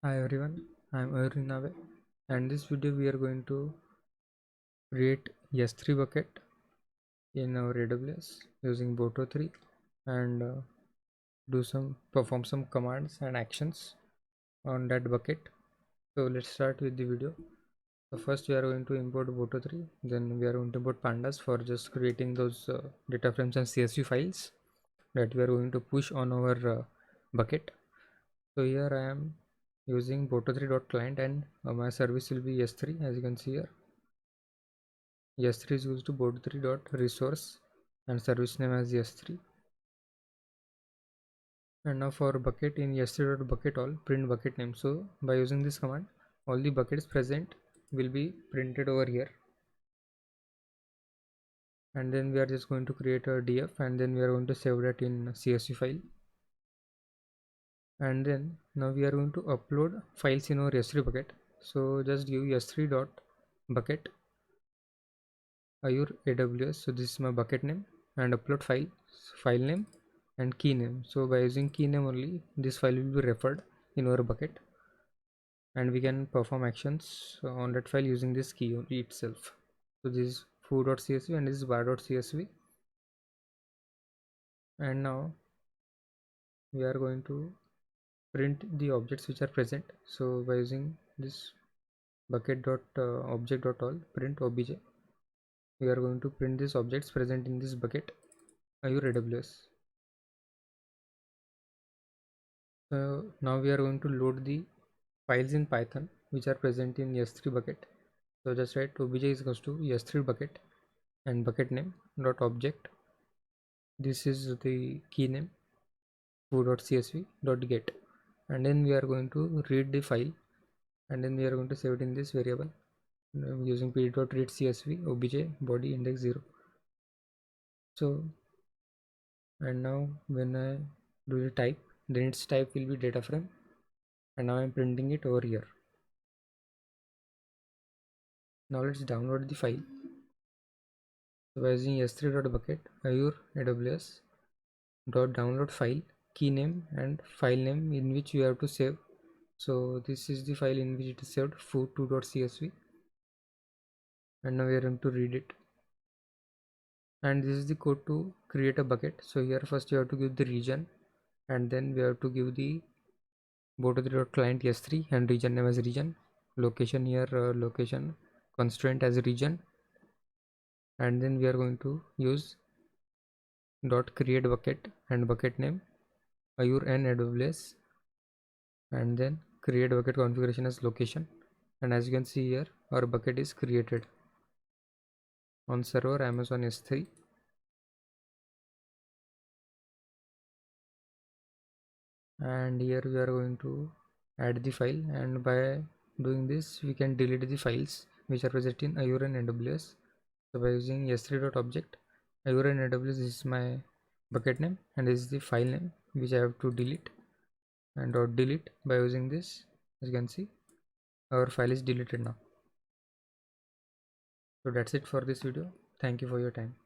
Hi everyone, I am Arun Nave, and this video we are going to create S3 bucket in our AWS using Boto3 and perform some commands and actions on that bucket. So let's start with the video. So first we are going to import Boto3, then we are going to import pandas for just creating those data frames and CSV files that we are going to push on our bucket. So here I am using boto3.client and my service will be S3 as you can see here. S3 is used to boto3.resource and service name as S3. And now for bucket in S3.bucket all print bucket name. So by using this command, all the buckets present will be printed over here. And then we are just going to create a df and then we are going to save that in CSV file. And then now we are going to upload files in our S3 bucket. So just give S3.bucket Azure AWS. So this is my bucket name and upload file name and key name. So by using key name only, this file will be referred in our bucket and we can perform actions on that file using this key itself. So this is foo.csv and this is var.csv. And now we are going to print the objects which are present. So by using this bucket.object.all print obj, we are going to print these objects present in this bucket Azure AWS. So now we are going to load the files in Python which are present in S3 bucket. So just write obj is equals to S3 bucket and bucket name dot object. This is the key name foo.csv dot get, and then we are going to read the file and then we are going to save it in this variable using p.read csv obj body index 0. So and now when I do the type, then its type will be data frame and now I'm printing it over here. Now let's download the file. So by using s3.bucket Azure AWS dot download file, key name and file name in which you have to save. So this is the file in which it is saved, foo2.csv, and now we are going to read it. And this is the code to create a bucket. So here first you have to give the region and then we have to give the boto3.client s3 and region name as region, location here location constraint as region, and then we are going to use dot create bucket and bucket name Azure and AWS, and then create bucket configuration as location. And as you can see here, our bucket is created on server Amazon S3. And here we are going to add the file, and by doing this we can delete the files which are present in Azure and AWS. So by using s3.object Azure and AWS, this is my bucket name and this is the file name which I have to delete, and dot delete. By using this, as you can see, our file is deleted now. So that's it for this video. Thank you for your time.